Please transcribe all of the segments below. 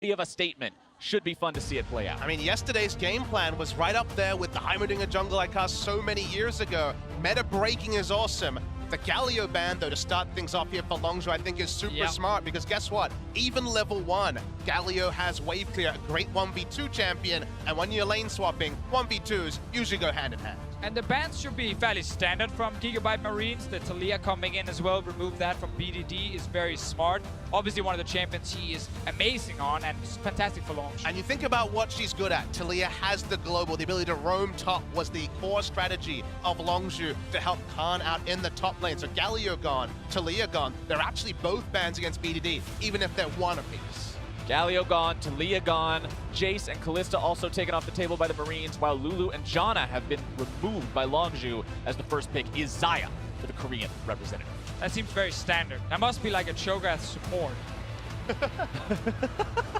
of a statement. Should be fun to see it play out. I mean, yesterday's game plan was right up there with the Heimerdinger jungle I cast so many years ago. Meta breaking is awesome. The Galio ban, though, to start things off here for Longzhu, I think is super smart, because guess what? Even level 1, Galio has wave clear, a great 1v2 champion, and when you're lane swapping, 1v2s usually go hand in hand. And the bans should be fairly standard from GIGABYTE Marines. The Taliyah coming in as well, remove that from BDD is very smart. Obviously one of the champions he is amazing on, and it's fantastic for Longzhu. And you think about what she's good at. Taliyah has the global, the ability to roam top was the core strategy of Longzhu to help Khan out in the top lane. So Galio gone, Taliyah gone. They're actually both bans against BDD, even if they're one apiece. Galio gone, Taliyah gone, Jace and Kalista also taken off the table by the Marines, while Lulu and Janna have been removed by Longzhu, as the first pick is Xiye for the Korean representative. That seems very standard. That must be like a Cho'Gath support.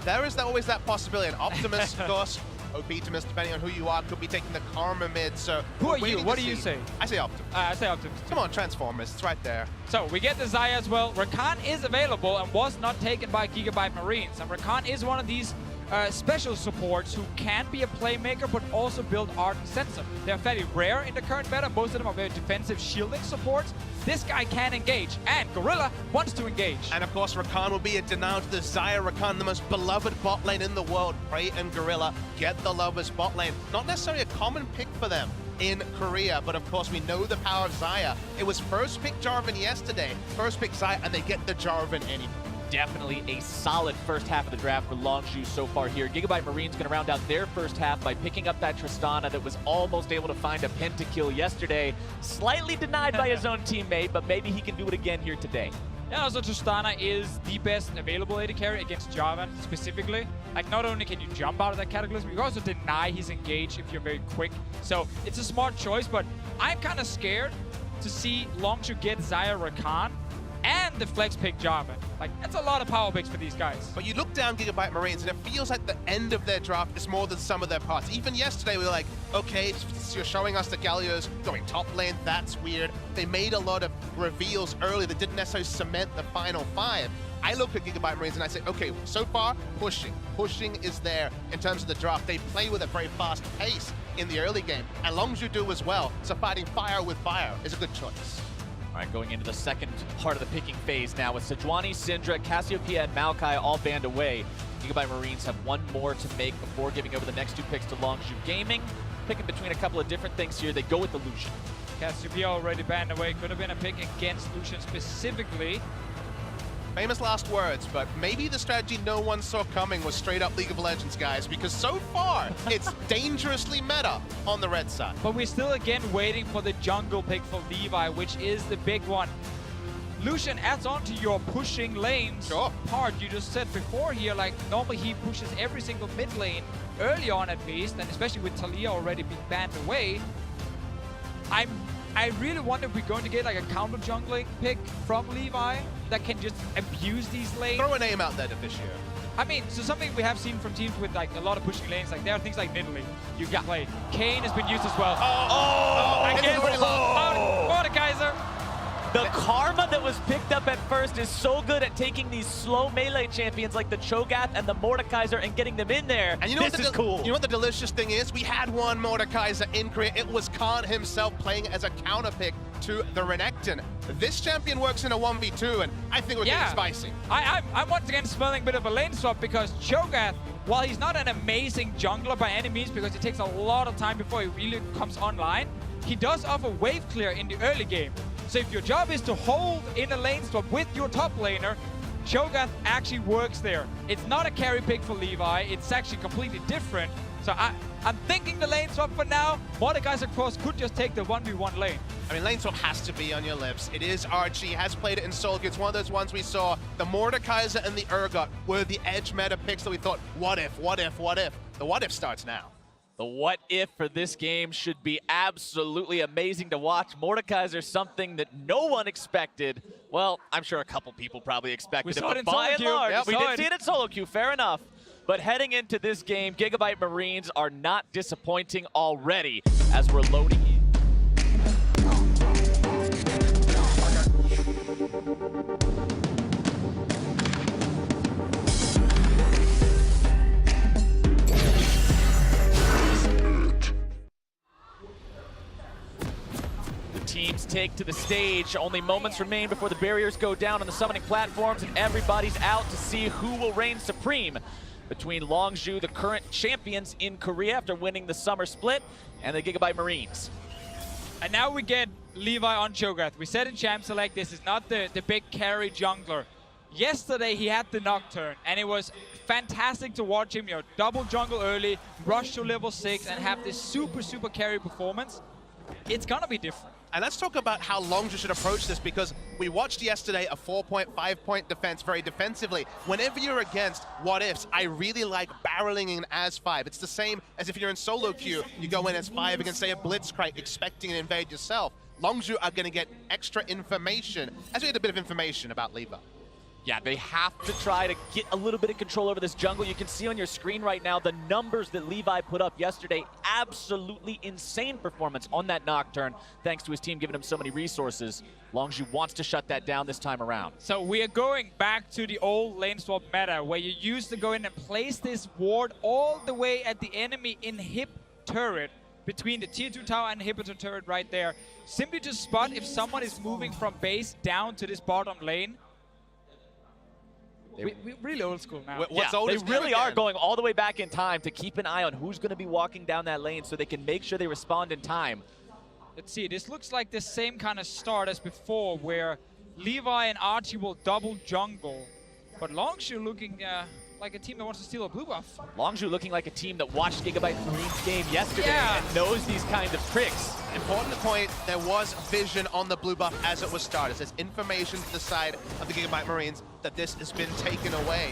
There is always that possibility. And Optimus, of course, Optimus, depending on who you are, could be taking the Karma mid. So who are you? What do you say? I say Optimus. I say Optimus. Come on, Transformers. It's right there. So we get the Xiye as well. Rakan is available and was not taken by GIGABYTE Marines. And Rakan is one of these special supports who can be a playmaker but also build art and sensor. They're fairly rare in the current meta. Most of them are very defensive shielding supports. This guy can engage, and Gorilla wants to engage. And of course, Rakan will be a denounce the Xiye Rakan, the most beloved bot lane in the world. Prey and Gorilla get the lovers bot lane. Not necessarily a common pick for them in Korea, but of course we know the power of Xiye. It was first pick Jarvan yesterday, first pick Xiye, and they get the Jarvan anyway. Definitely a solid first half of the draft for Longzhu so far here. GIGABYTE Marines going to round out their first half by picking up that Tristana that was almost able to find a pentakill yesterday. Slightly denied by his own teammate, but maybe he can do it again here today. Yeah, also Tristana is the best available AD carry against Jarvan specifically. Like, not only can you jump out of that Cataclysm, you can also deny his engage if you're very quick. So it's a smart choice, but I'm kind of scared to see Longzhu get Xiye Rakan and the flex pick Jarvan. Like, that's a lot of power picks for these guys. But you look down GIGABYTE Marines and it feels like the end of their draft is more than some of their parts. Even yesterday we were like, okay, you're showing us the Galio's going top lane, that's weird. They made a lot of reveals early that didn't necessarily cement the final 5. I look at GIGABYTE Marines and I say, okay, so far, pushing. Pushing is there in terms of the draft. They play with a very fast pace in the early game, and Longzhu do as well. So fighting fire with fire is a good choice. All right, going into the second part of the picking phase now with Sejuani, Syndra, Cassiopeia, and Maokai all banned away. GIGABYTE Marines have one more to make before giving over the next 2 picks to Longzhu Gaming. Picking between a couple of different things here. They go with the Lucian. Cassiopeia already banned away. Could have been a pick against Lucian specifically. Famous last words, but maybe the strategy no one saw coming was straight up League of Legends, guys, because so far it's dangerously meta on the red side. But we're still again waiting for the jungle pick for Levi, which is the big one. Lucian adds on to your pushing lanes part you just said before here. Like, normally he pushes every single mid lane early on at least, and especially with Taliyah already being banned away. I really wonder if we're going to get like a counter jungling pick from Levi that can just abuse these lanes. Throw a name out there, Deficio. I mean, so something we have seen from teams with like a lot of pushing lanes, like there are things like Nidalee you can play. Kayn has been used as well. Against Mordekaiser. The karma that was picked up at first is so good at taking these slow melee champions like the Cho'Gath and the Mordekaiser and getting them in there. And you know this is cool. You know what the delicious thing is? We had one Mordekaiser in Korea. It was Khan himself playing as a counter pick to the Renekton. This champion works in a 1v2, and I think we're getting spicy. I'm once again smelling a bit of a lane swap, because Cho'Gath, while he's not an amazing jungler by any means, because it takes a lot of time before he really comes online, he does offer wave clear in the early game. So if your job is to hold in a lane swap with your top laner, Cho'Gath actually works there. It's not a carry pick for Levi, it's actually completely different. So I'm thinking the lane swap for now. Mordekaiser, of course, could just take the 1v1 lane. I mean, lane swap has to be on your lips. It is Archie, has played it in Soul. It's one of those ones we saw. The Mordekaiser and the Urgot were the edge meta picks that we thought, what if, what if, what if? The what if starts now. The what if for this game should be absolutely amazing to watch. Mordekaiser, something that no one expected. Well, I'm sure a couple people probably expected it, but by and large, we did see it in solo queue, fair enough. But heading into this game, GIGABYTE Marines are not disappointing already as we're loading in. take to the stage. Only moments remain before the barriers go down on the summoning platforms, and everybody's out to see who will reign supreme between Longzhu, the current champions in Korea after winning the summer split, and the GIGABYTE Marines. And now we get Levi on Cho'Gath. We said in Champ Select, this is not the big carry jungler. Yesterday he had the Nocturne, and it was fantastic to watch him, double jungle early, rush to level 6, and have this super carry performance. It's gonna be different. And let's talk about how Longzhu should approach this, because we watched yesterday a 4-point, 5-point defense very defensively. Whenever you're against what ifs, I really like barreling in as 5. It's the same as if you're in solo queue, you go in as 5 against, say, a Blitzcrank, expecting to invade yourself. Longzhu are going to get extra information, as we had a bit of information about Levi. Yeah, they have to try to get a little bit of control over this jungle. You can see on your screen right now the numbers that Levi put up yesterday. Absolutely insane performance on that Nocturne, thanks to his team giving him so many resources. Longzhu wants to shut that down this time around. So we are going back to the old lane swap meta, where you used to go in and place this ward all the way at the enemy inhib turret, between the tier 2 tower and inhibitor turret right there, simply to spot if someone is moving from base down to this bottom lane. We're really old school now. They really are going all the way back in time to keep an eye on who's going to be walking down that lane so they can make sure they respond in time. Let's see, this looks like the same kind of start as before, where Levi and Archie will double jungle, but Longzhu looking like a team that wants to steal a blue buff. Longzhu looking like a team that watched GIGABYTE Marines game yesterday and knows these kind of tricks. Important point, there was vision on the blue buff as it was started. There's information to the side of the GIGABYTE Marines that this has been taken away.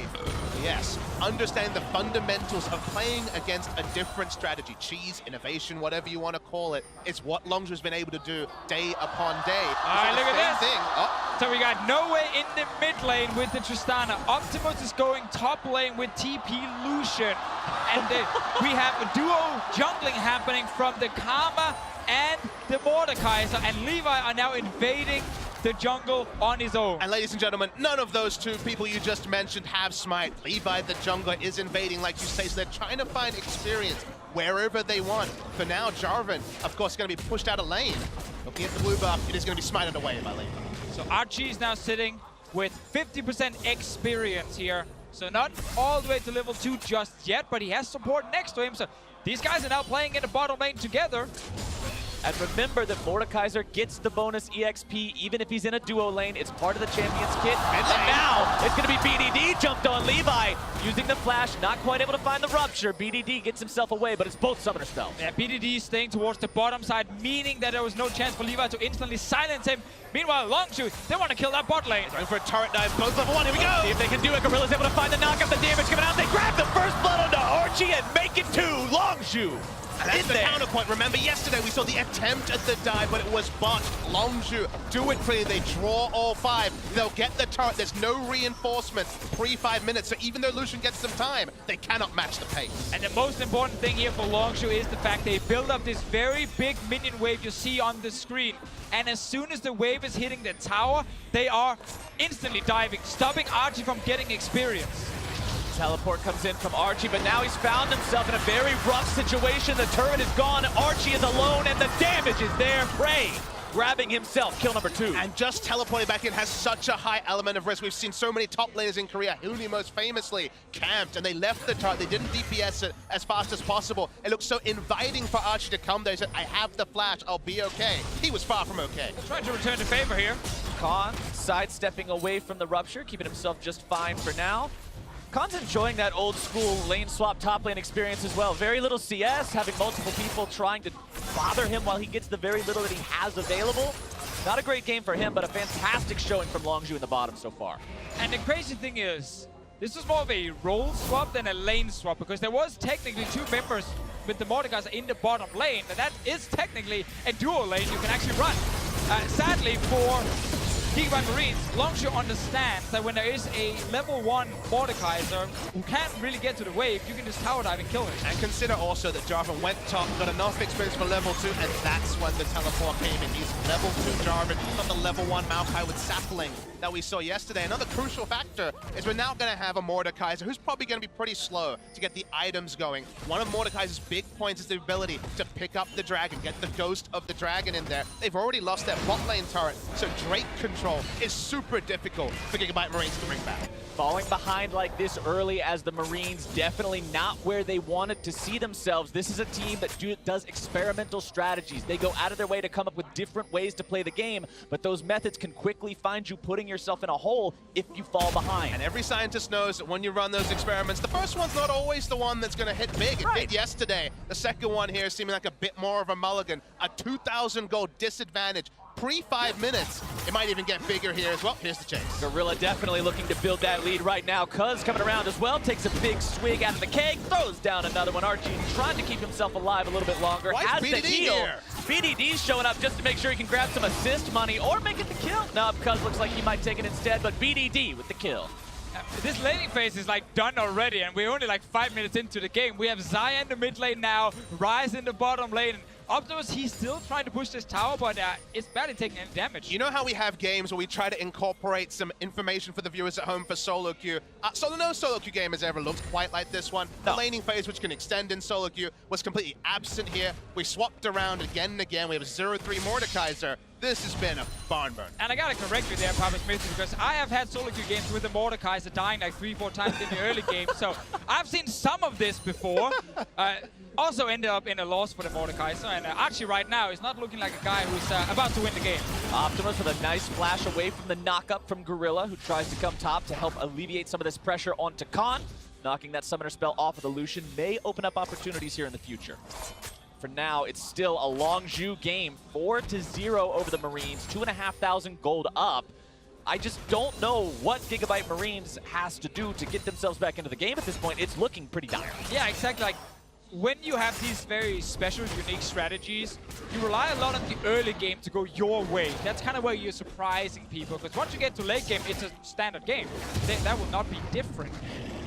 Yes, understand the fundamentals of playing against a different strategy. Cheese, innovation, whatever you want to call it. It's what Longzhu has been able to do day upon day. All right, look at this. So we got No Way in the mid lane with the Tristana. Optimus is going top lane with TP Lucian. And we have a duo jungling happening from the Karma and the Mordekaiser. And Levi are now invading the jungle on his own. And ladies and gentlemen, none of those two people you just mentioned have smite. Levi, the jungler, is invading, like you say, so they're trying to find experience wherever they want. For now, Jarvan, of course, going to be pushed out of lane. Looking at the blue buff, it is going to be smited away by Levi. So Archie is now sitting with 50% experience here. So not all the way to level 2 just yet, but he has support next to him. So these guys are now playing in the bottom lane together. And remember that Mordekaiser gets the bonus EXP even if he's in a duo lane. It's part of the champion's kit. And now it's going to be BDD jumped on Levi using the flash. Not quite able to find the rupture. BDD gets himself away, but it's both summoner spells. Yeah, BDD staying towards the bottom side, meaning that there was no chance for Levi to instantly silence him. Meanwhile, Longzhu, they want to kill that bot lane. Going for a turret dive, both level 1, here we go! See if they can do it. Gorilla's able to find the knock up, the damage coming out. They grab the first blood onto Archie and make it to Longzhu. And that's the counterpoint. Remember, yesterday we saw the attempt at the dive, but it was botched. Longzhu do it cleanly. They draw all 5. They'll get the turret. There's no reinforcements pre-5 minutes, so even though Lucian gets some time, they cannot match the pace. And the most important thing here for Longzhu is the fact they build up this very big minion wave you see on the screen. And as soon as the wave is hitting the tower, they are instantly diving, stopping Archie from getting experience. Teleport comes in from Archie, but now he's found himself in a very rough situation. The turret is gone, Archie is alone, and the damage is there. Prey grabbing himself, kill number 2. And just teleporting back in has such a high element of risk. We've seen so many top laners in Korea, Huni most famously, camped, and they left the turret. They didn't DPS it as fast as possible. It looked so inviting for Archie to come there. He said, I have the flash, I'll be okay. He was far from okay. Trying to return the favor here. Khan sidestepping away from the rupture, keeping himself just fine for now. Khan's enjoying that old school lane swap top lane experience as well. Very little CS, having multiple people trying to bother him while he gets the very little that he has available. Not a great game for him, but a fantastic showing from Longzhu in the bottom so far. And the crazy thing is, this was more of a role swap than a lane swap, because there was technically 2 members with the Mordekaiser in the bottom lane, and that is technically a duo lane you can actually run. Sadly for GIGABYTE Marines, Longzhu understands that when there is a level 1 Mordekaiser who can't really get to the wave, you can just tower dive and kill it. And consider also that Jarvan went top, got enough experience for level 2, and that's when the teleport came in. He's level 2 Jarvan, not the level 1 Mlxg with Sapling that we saw yesterday. Another crucial factor is we're now going to have a Mordekaiser who's probably going to be pretty slow to get the items going. One of Mordekaiser's big points is the ability to pick up the dragon, get the ghost of the dragon in there. They've already lost their bot lane turret, so Drake control is super difficult for GIGABYTE Marines to bring back. Falling behind like this early as the Marines, definitely not where they wanted to see themselves. This is a team that does experimental strategies. They go out of their way to come up with different ways to play the game, but those methods can quickly find you putting yourself in a hole if you fall behind. And every scientist knows that when you run those experiments, the first one's not always the one that's going to hit big. It did yesterday. The second one here seeming like a bit more of a mulligan. A 2,000 gold disadvantage. Pre-5 minutes, it might even get bigger here as well. Here's the chase. Gorilla definitely looking to build that lead right now. Cuzz coming around as well, takes a big swig out of the keg, throws down another one. Archie trying to keep himself alive a little bit longer. Why has is the BDD heal. here? BDD's showing up just to make sure he can grab some assist money or make it the kill. No, Cuzz looks like he might take it instead, but BDD with the kill. This laning phase is like done already, and we're only like 5 minutes into the game. We have Xiye in the mid lane now, Ryze in the bottom lane. Optimus, he's still trying to push this tower, but it's barely taking any damage. You know how we have games where we try to incorporate some information for the viewers at home for solo queue? No solo queue game has ever looked quite like this one. No. The laning phase, which can extend in solo queue, was completely absent here. We swapped around again and again. We have a 0-3 Mordekaiser. This has been a barn burn. And I gotta correct you there, Papa Smith, because I have had solo queue games with the Mordekaiser dying like 3-4 times in the early game, so I've seen some of this before. Also ended up in a loss for the Mordekaiser, and Archie right now is not looking like a guy who's about to win the game. Optimus with a nice flash away from the knock-up from Gorilla, who tries to come top to help alleviate some of this pressure onto Con. Knocking that summoner spell off of the Lucian may open up opportunities here in the future. For now, it's still a Longzhu game, 4-0 over the Marines, 2,500 gold up. I just don't know what GIGABYTE Marines has to do to get themselves back into the game at this point. It's looking pretty dire. Yeah, exactly. Like, when you have these very special, unique strategies, you rely a lot on the early game to go your way. That's kind of where you're surprising people, because once you get to late game, it's a standard game. That will not be different.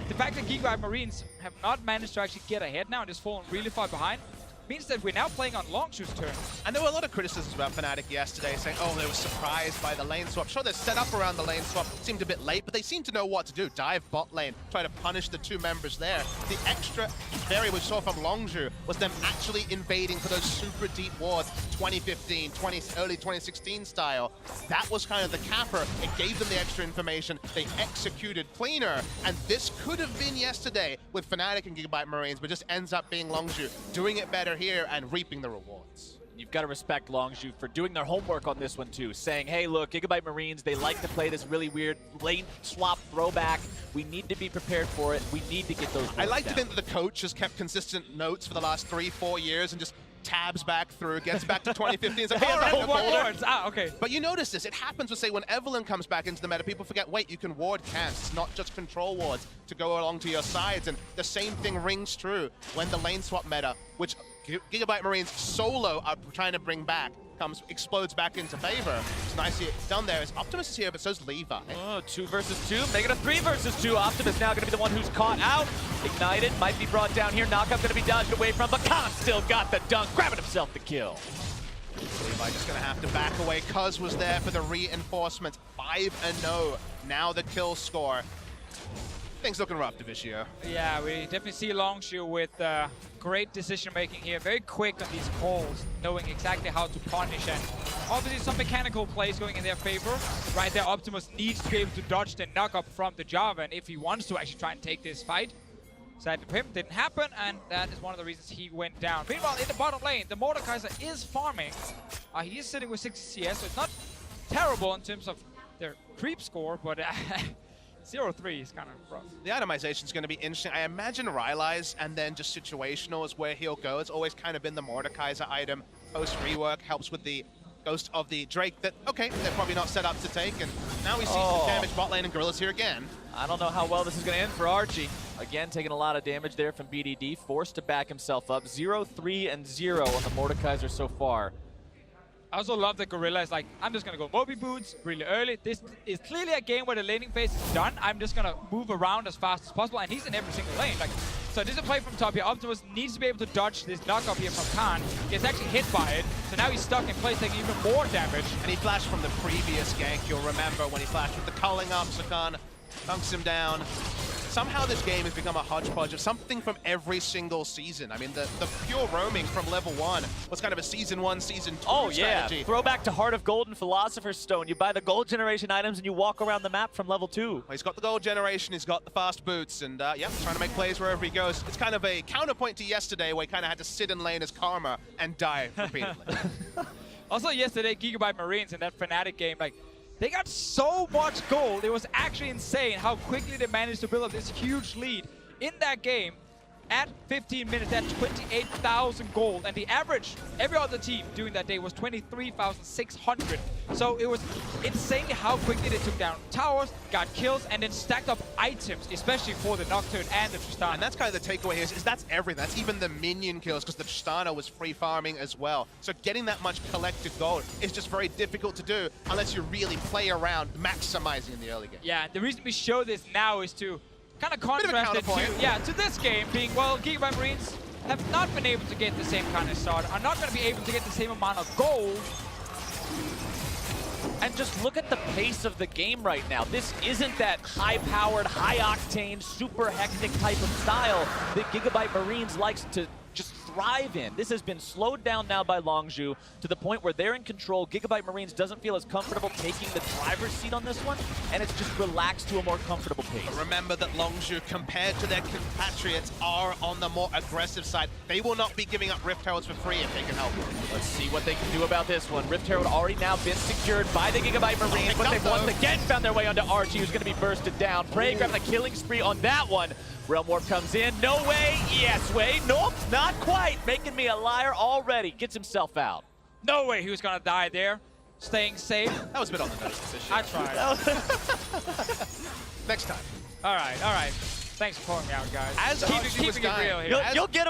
The fact that GIGABYTE Marines have not managed to actually get ahead now and just fallen really far behind means that we're now playing on Longzhu's turn. And there were a lot of criticisms about Fnatic yesterday, saying, oh, they were surprised by the lane swap. Sure, they're set up around the lane swap, seemed a bit late, but they seem to know what to do. Dive bot lane, try to punish the two members there. The extra barrier we saw from Longzhu was them actually invading for those super deep wards, 2015, early 2016 style. That was kind of the capper. It gave them the extra information. They executed cleaner, and this could have been yesterday with Fnatic and GIGABYTE Marines, but just ends up being Longzhu doing it better here and reaping the rewards. You've got to respect Longzhu for doing their homework on this one too, saying, hey, look, GIGABYTE Marines, they like to play this really weird lane swap throwback. We need to be prepared for it. We need to get those I like down. to think that the coach has kept consistent notes for the last 3-4 years and just tabs back through, gets back to 2015. It's like, all right, okay. But you notice this, it happens with, say, when Evelynn comes back into the meta, people forget, wait, you can ward casts, not just control wards to go along to your sides. And the same thing rings true when the lane swap meta, which GIGABYTE Marines solo are trying to bring back, explodes back into favor. It's nicely done there. As Optimus is here, but so's Levi. Oh, 2 versus 2, make it a 3 versus 2. Optimus now going to be the one who's caught out. Ignited, might be brought down here. Knockup going to be dodged away from, but Khan still got the dunk, grabbing himself the kill. Levi just going to have to back away. Cuzz was there for the reinforcement. 5-0. Now the kill score. Things looking rough, Divicio. Yeah, we definitely see Longzhu with great decision-making here. Very quick on these calls, knowing exactly how to punish. And obviously some mechanical plays going in their favor. Right there, Optimus needs to be able to dodge the knock-up from the Java, and if he wants to actually try and take this fight. Sadly for him, didn't happen, and that is one of the reasons he went down. Meanwhile, in the bottom lane, the Mordekaiser is farming. He is sitting with 6 CS, so it's not terrible in terms of their creep score, but 0-3 is kind of rough. The itemization is going to be interesting. I imagine Rylai's and then just situational is where he'll go. It's always kind of been the Mordekaiser item. Post-rework helps with the Ghost of the Drake that, okay, they're probably not set up to take. And now we see some damage bot lane and Gorilla's here again. I don't know how well this is going to end for Archie. Again, taking a lot of damage there from BDD, forced to back himself up. 0-3-0 on the Mordekaiser so far. I also love that Gorilla is like, I'm just going to go Moby Boots really early. This is clearly a game where the laning phase is done. I'm just going to move around as fast as possible, and he's in every single lane. Like, so this is a play from top here. Optimus needs to be able to dodge this knock-up here from Khan. He gets actually hit by it, so now he's stuck in place, taking even more damage. And he flashed from the previous gank, you'll remember, when he flashed with the culling up, so Khan dunks him down. Somehow this game has become a hodgepodge of something from every single season. I mean, the pure roaming from level 1 was kind of a season 1, season 2 strategy. Yeah, throwback to Heart of Gold and Philosopher's Stone. You buy the gold generation items and you walk around the map from level 2. Well, he's got the gold generation, he's got the fast boots, and yeah, trying to make plays wherever he goes. It's kind of a counterpoint to yesterday where he kind of had to sit in lane as Karma and die repeatedly. Also yesterday, GIGABYTE Marines in that Fnatic game, like, they got so much gold. It was actually insane how quickly they managed to build up this huge lead in that game. At 15 minutes, they had 28,000 gold. And the average, every other team doing that day was 23,600. So it was insane how quickly they took down towers, got kills, and then stacked up items, especially for the Nocturne and the Tristana. And that's kind of the takeaway here, is that's everything. That's even the minion kills, because the Tristana was free farming as well. So getting that much collected gold is just very difficult to do unless you really play around maximizing in the early game. Yeah, the reason we show this now is to kind of contrast it to this game being, well, GIGABYTE Marines have not been able to get the same kind of start, are not going to be able to get the same amount of gold. And just look at the pace of the game right now. This isn't that high-powered, high-octane, super hectic type of style that GIGABYTE Marines likes to just thrive in. This has been slowed down now by Longzhu to the point where they're in control. GIGABYTE Marines doesn't feel as comfortable taking the driver's seat on this one, and it's just relaxed to a more comfortable pace. But remember that Longzhu, compared to their compatriots, are on the more aggressive side. They will not be giving up Rift Heralds for free if they can help them. Let's see what they can do about this one. Rift Herald already now been secured by the GIGABYTE Marines, but they've once again found their way onto Archie, who's going to be bursted down. Prey grabbing a killing spree on that one. Realm Warp comes in. No way. Yes way. Nope, not quite. Making me a liar already. Gets himself out. No way he was going to die there. Staying safe. That was a bit on the nose decision. I tried. Next time. All right, all right. Thanks for calling me out, guys. As Archie was dying, you'll get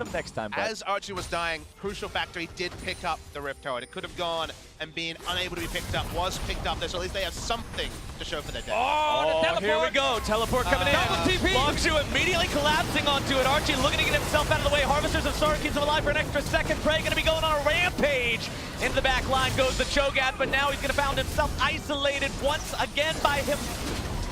him next time. Bud. As Archie was dying, crucial factor, he did pick up the Rift Herald. It could have gone and being unable to be picked up, was picked up there, so at least they have something to show for their day. Oh, the teleport! Here we go. Teleport coming in. Double TP. Longzhu immediately collapsing onto it. Archie looking to get himself out of the way. Harvesters of Sorrow keeps him alive for an extra second. Prey going to be going on a rampage. Into the back line goes the Cho'Gath, but now he's going to found himself isolated once again by him,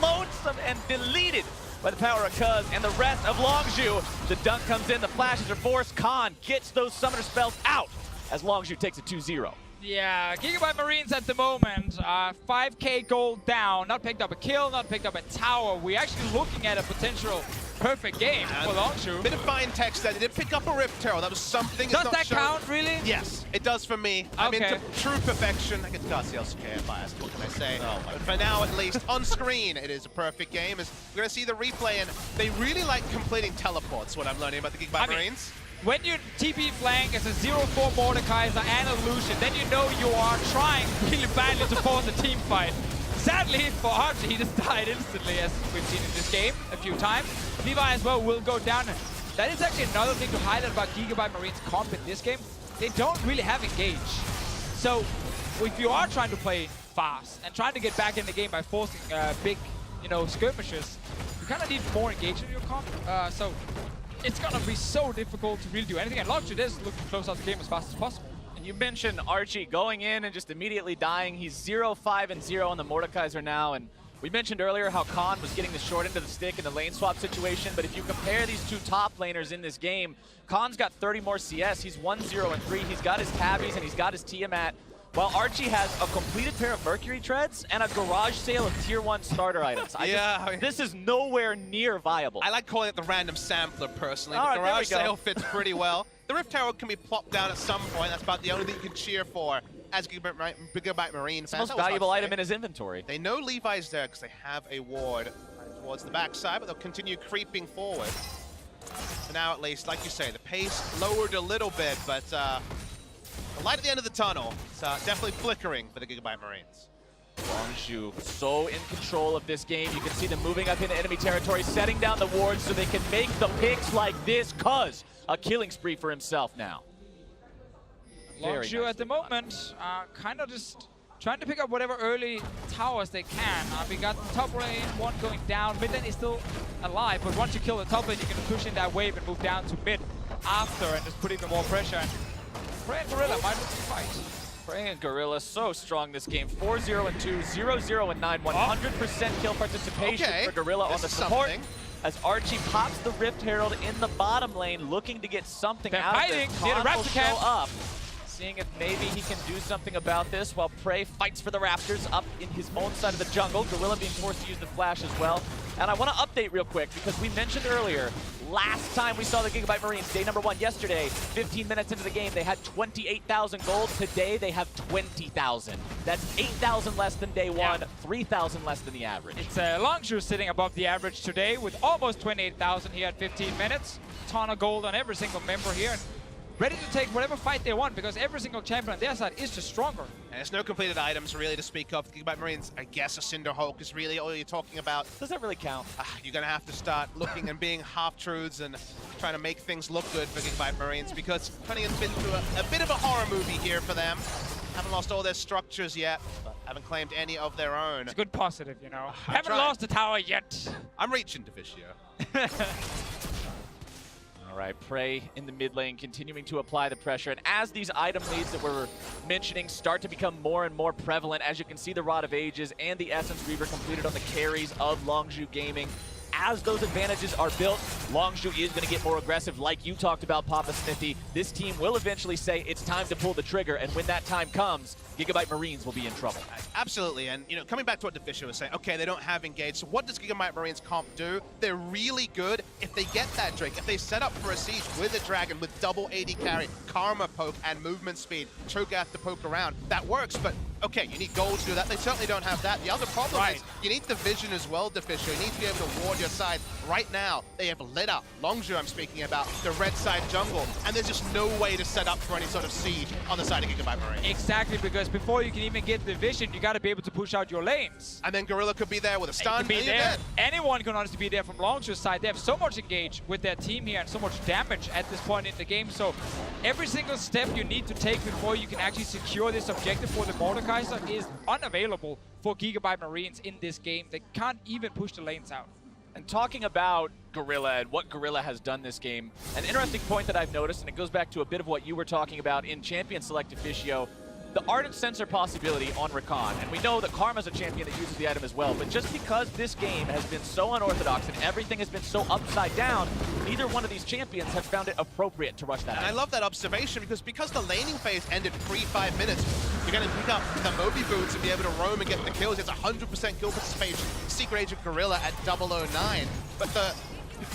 lonesome and deleted by the power of Cuzz and the rest of Longzhu. The dunk comes in, the flashes are forced. Khan gets those summoner spells out as Longzhu takes a 2-0. Yeah, GIGABYTE Marines at the moment, 5k gold down, not picked up a kill, not picked up a tower. We're actually looking at a potential perfect game for Longzhu. Bit of fine text there. They did pick up a Rift Herald. That was something. Does that count, really? Yes, it does for me. Okay. I'm into true perfection. I get Garciel's care biased, what can I say? But for now, at least, on screen, it is a perfect game. As we're going to see the replay, and they really like completing teleports, what I'm learning about the GIGABYTE Marines. When you TP flank as a 0-4 Mordekaiser and a Lucian, then you know you are trying really badly to force a team fight. Sadly for Archie, he just died instantly, as we've seen in this game a few times. Levi as well will go down. That is actually another thing to highlight about GIGABYTE Marines' comp in this game. They don't really have engage. So if you are trying to play fast and trying to get back in the game by forcing big, skirmishes, you kind of need more engagement in your comp. So it's going to be so difficult to really do anything. And Longzhu is looking to close out the game as fast as possible. And you mentioned Archie going in and just immediately dying. He's 0-5-0 on the Mordekaiser now. And we mentioned earlier how Khan was getting the short end of the stick in the lane swap situation. But if you compare these two top laners in this game, Khan's got 30 more CS. He's 1-0-3. He's got his Tabbies and he's got his Tiamat. While Archie has a completed pair of Mercury Treads and a garage sale of tier 1 starter items. This is nowhere near viable. I like calling it the random sampler, personally. All the right, garage sale fits pretty well. The Rift Herald can be plopped down at some point. That's about the only thing you can cheer for as GIGABYTE Marine fans. It's the most valuable item in his inventory. They know Levi's there because they have a ward towards the backside, but they'll continue creeping forward. For now, at least, like you say, the pace lowered a little bit, but the light at the end of the tunnel is definitely flickering for the GIGABYTE Marines. Longzhu so in control of this game. You can see them moving up into enemy territory, setting down the wards so they can make the picks like this. Cuzz, a killing spree for himself now. Longzhu at the moment, kind of just trying to pick up whatever early towers they can. We got top lane, one going down. Mid lane is still alive, but once you kill the top lane, you can push in that wave and move down to mid after and just put even more pressure. And Prey and Gorilla might lose the fight. Prey and Gorilla so strong this game. 4-0 and 2, 0-0 and 9, 100% kill participation for Gorilla on the support. As Archie pops the Rift Herald in the bottom lane, looking to get something out of this. Con will show up. Seeing if maybe he can do something about this while Prey fights for the Raptors up in his own side of the jungle. Gorilla being forced to use the flash as well. And I want to update real quick because we mentioned earlier, last time we saw the Gigabyte Marines, day number 1 yesterday, 15 minutes into the game, they had 28,000 gold. Today they have 20,000. That's 8,000 less than day 1, 3,000 less than the average. It's Longzhu sitting above the average today with almost 28,000 here at 15 minutes. Ton of gold on every single member here. And ready to take whatever fight they want because every single champion on their side is just stronger. And there's no completed items really to speak of. The Gigabyte Marines, I guess a Cinder Hulk is really all you're talking about. Does that really count? You're going to have to start looking and being half-truths and trying to make things look good for Gigabyte Marines because Cunningham been through a bit of a horror movie here for them. Haven't lost all their structures yet, but haven't claimed any of their own. It's a good positive, you know. Haven't lost the tower yet. I'm reaching to Vishio. All right, Prey in the mid lane continuing to apply the pressure. And as these item leads that we're mentioning start to become more and more prevalent, as you can see the Rod of Ages and the Essence Reaver completed on the carries of Longzhu Gaming. As those advantages are built, Longzhu is going to get more aggressive like you talked about, Papa Smithy. This team will eventually say it's time to pull the trigger, and when that time comes, Gigabyte Marines will be in trouble. Absolutely, and you know, coming back to what Deficio was saying, okay, they don't have engage, so what does Gigabyte Marines comp do? They're really good if they get that Drake, if they set up for a siege with a dragon with double AD carry, Karma poke, and movement speed, Cho'Gath to poke around, that works, but okay, you need gold to do that. They certainly don't have that. The other problem is you need the vision as well, Deficio. You need to be able to ward your side. Right now, they have lit up, Longzhu I'm speaking about, the red side jungle, and there's just no way to set up for any sort of siege on the side of Gigabyte Marines. Exactly, because before you can even get the vision, you got to be able to push out your lanes. And then Gorilla could be there with a stun. Be there. Anyone can honestly be there from Longzhu's side. They have so much engage with their team here and so much damage at this point in the game. So every single step you need to take before you can actually secure this objective for the Mordekaiser is unavailable for Gigabyte Marines in this game. They can't even push the lanes out. And talking about Gorilla and what Gorilla has done this game, an interesting point that I've noticed, and it goes back to a bit of what you were talking about in Champion Select Officio, the Ardent Sensor possibility on Rakan. And we know that Karma's a champion that uses the item as well, but just because this game has been so unorthodox and everything has been so upside down, neither one of these champions have found it appropriate to rush that item. I love that observation because the laning phase ended pre-5 minutes, you're going to pick up the Moby Boots and be able to roam and get the kills. It's 100% kill participation. Secret Agent Gorilla at 009. But the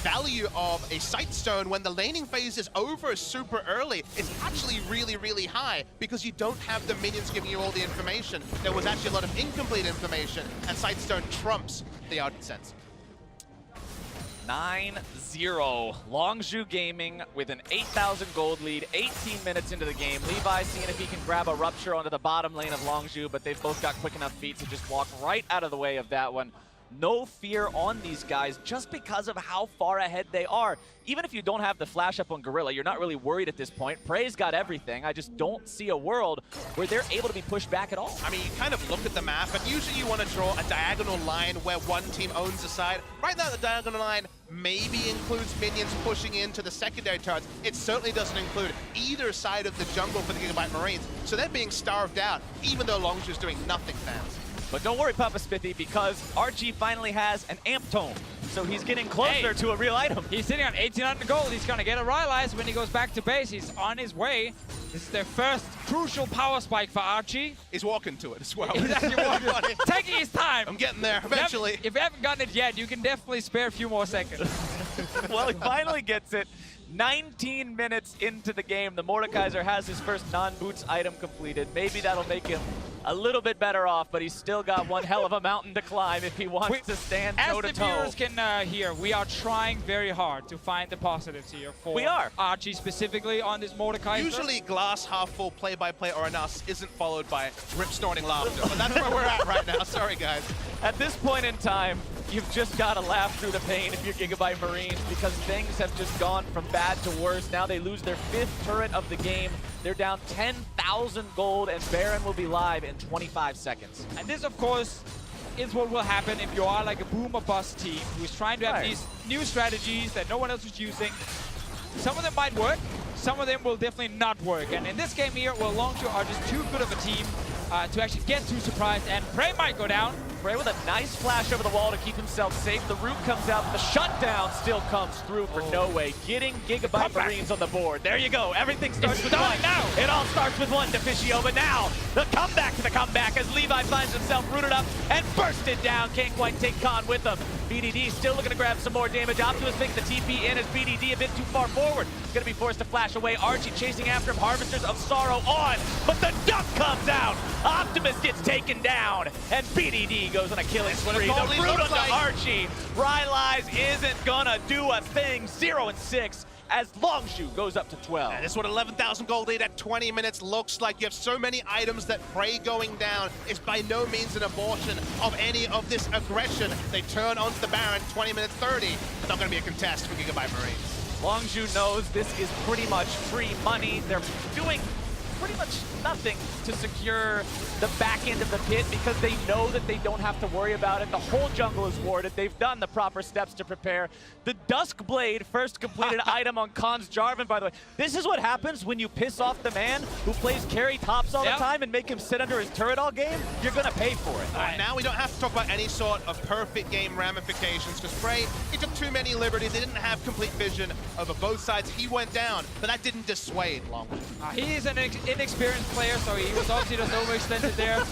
value of a Sightstone when the laning phase is over super early is actually really, really high because you don't have the minions giving you all the information. There was actually a lot of incomplete information, and Sightstone trumps the Ardent Sense. 9-0. Longzhu Gaming with an 8,000 gold lead, 18 minutes into the game. Levi seeing if he can grab a Rupture onto the bottom lane of Longzhu, but they've both got quick enough feet to just walk right out of the way of that one. No fear on these guys just because of how far ahead they are. Even if you don't have the flash up on Gorilla, you're not really worried at this point. Prey's got everything. I just don't see a world where they're able to be pushed back at all. I mean, you kind of look at the map, and usually you want to draw a diagonal line where one team owns a side. Right now, the diagonal line maybe includes minions pushing into the secondary turrets. It certainly doesn't include either side of the jungle for the Gigabyte Marines. So they're being starved out, even though Longzhu's doing nothing fancy. But don't worry, Papa Smithy, because Archie finally has an Amp Tome. So he's getting closer to a real item. He's sitting on 1,800 gold. He's going to get a Rylai's when he goes back to base. He's on his way. This is their first crucial power spike for Archie. He's walking to it as well. He's actually walking. Taking his time. I'm getting there eventually. If you haven't gotten it yet, you can definitely spare a few more seconds. Well, he finally gets it. 19 minutes into the game, the Mordekaiser has his first non-boots item completed. Maybe that'll make him a little bit better off, but he's still got one hell of a mountain to climb if he wants to stand toe-to-toe. As the viewers can hear, we are trying very hard to find the positives here for Archie specifically on this Mordekaiser. Usually glass half full play-by-play or an us isn't followed by rip-snorting laughter, but that's where we're at right now. Sorry, guys. At this point in time, you've just got to laugh through the pain if you're Gigabyte Marines, because things have just gone from bad to worse. Now they lose their 5th turret of the game. They're down 10,000 gold, and Baron will be live in 25 seconds. And this, of course, is what will happen if you are like a boom or bust team who is trying to have these new strategies that no one else is using. Some of them might work, some of them will definitely not work. And in this game here, well, Longzhu are just too good of a team to actually get too surprised, and Prey might go down. Prey with a nice flash over the wall to keep himself safe. The root comes out, the shutdown still comes through for No Way, getting Gigabyte Marines on the board. There you go, everything starts with one. Now. It all starts with one, Deficio, but now the comeback to the comeback as Levi finds himself rooted up and bursted down. Can't quite take Con with him. BDD still looking to grab some more damage. Optimus thinks the TP in as BDD a bit too far forward. Gonna be forced to flash away. Archie chasing after him. Harvesters of Sorrow on, but the duck comes out. Optimus gets taken down, and BDD goes on a killing spree. The root onto Archie. Rylai's isn't gonna do a thing. 0-6 as Longzhu goes up to 12. And this is what 11,000 gold lead at 20 minutes looks like. You have so many items that Prey going down is by no means an abortion of any of this aggression. They turn onto the Baron, 20 minutes 30. It's not going to be a contest for Gigabyte Marines. Longzhu knows this is pretty much free money. They're doing pretty much nothing to secure the back end of the pit because they know that they don't have to worry about it. The whole jungle is warded. They've done the proper steps to prepare. The Dusk Blade first completed item on Khan's Jarvan, by the way. This is what happens when you piss off the man who plays carry tops all the time and make him sit under his turret all game. You're going to pay for it. Now we don't have to talk about any sort of perfect game ramifications because Prey, he took too many liberties. They didn't have complete vision over both sides. He went down, but that didn't dissuade Longzhu. He is an inexperienced player, so he was obviously just overextended there.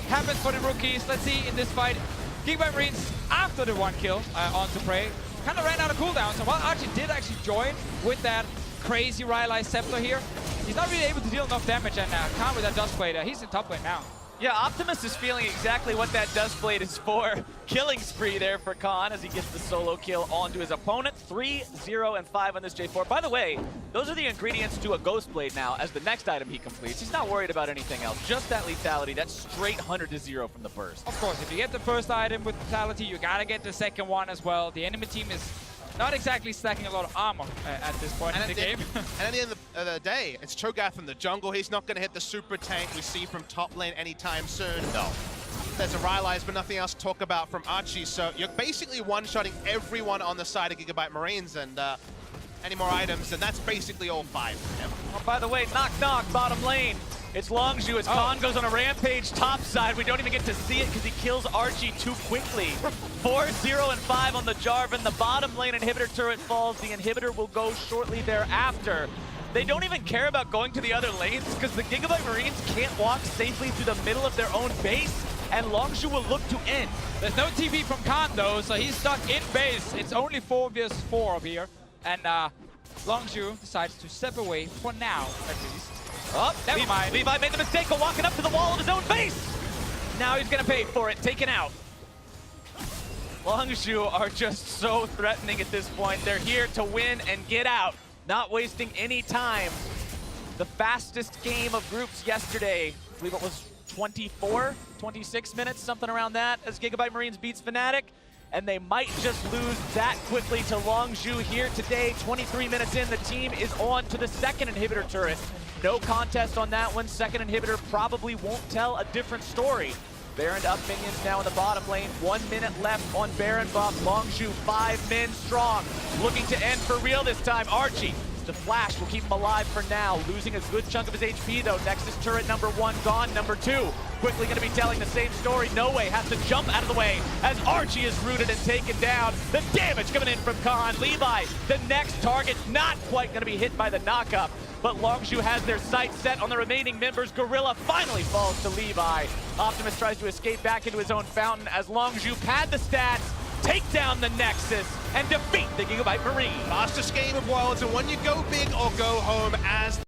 Happens for the rookies. Let's see in this fight. Gigabyte Marines, after the 1 kill onto Prey, kind of ran out of cooldown. So while Archie did actually join with that crazy Rylai Scepter here, he's not really able to deal enough damage, and Khan with that Dust Blade, he's in top lane now. Yeah, Optimus is feeling exactly what that Dust Blade is for. Killing spree there for Khan as he gets the solo kill onto his opponent. 3-0 and 5 on this J4. By the way, those are the ingredients to a Ghost Blade now as the next item he completes. He's not worried about anything else. Just that lethality. That's straight 100-0 from the burst. Of course, if you get the first item with lethality, you gotta get the second one as well. The enemy team is not exactly stacking a lot of armor at this point in the game. And at the end of the day, it's Cho'Gath in the jungle. He's not going to hit the super tank we see from top lane anytime soon. No. There's a Rylai's, but nothing else to talk about from Archie. So you're basically one-shotting everyone on the side of Gigabyte Marines, and any more items, and that's basically all 5. Yep. Oh, by the way, knock, bottom lane. It's Longzhu as Khan goes on a rampage top side. We don't even get to see it because he kills Archie too quickly. 4-0 and 5 on the Jarvan. The bottom lane inhibitor turret falls. The inhibitor will go shortly thereafter. They don't even care about going to the other lanes because the Gigabyte Marines can't walk safely through the middle of their own base, and Longzhu will look to end. There's no TP from Khan though, so he's stuck in base. It's only 4 vs 4 up here, and Longzhu decides to step away for now, at least. Oh, never mind. Levi made the mistake of walking up to the wall of his own base. Now he's going to pay for it. Taken out. Longzhu are just so threatening at this point. They're here to win and get out. Not wasting any time. The fastest game of groups yesterday, I believe it was 24, 26 minutes, something around that, as Gigabyte Marines beats Fnatic. And they might just lose that quickly to Longzhu here today. 23 minutes in, the team is on to the second inhibitor turret. No contest on that one. Second inhibitor probably won't tell a different story. Baron up minions now in the bottom lane. 1 minute left on Baron buff. Longzhu 5 men strong. Looking to end for real this time. Archie, the flash will keep him alive for now. Losing a good chunk of his HP though. Nexus turret number 1 gone. Number 2 quickly going to be telling the same story. No Way has to jump out of the way as Archie is rooted and taken down. The damage coming in from Khan. Levi, the next target, not quite going to be hit by the knockup. But Longzhu has their sights set on the remaining members. Gorilla finally falls to Levi. Optimus tries to escape back into his own fountain as Longzhu pad the stats, take down the Nexus, and defeat the Gigabyte Marines. Fastest game of Worlds, and when you go big or go home as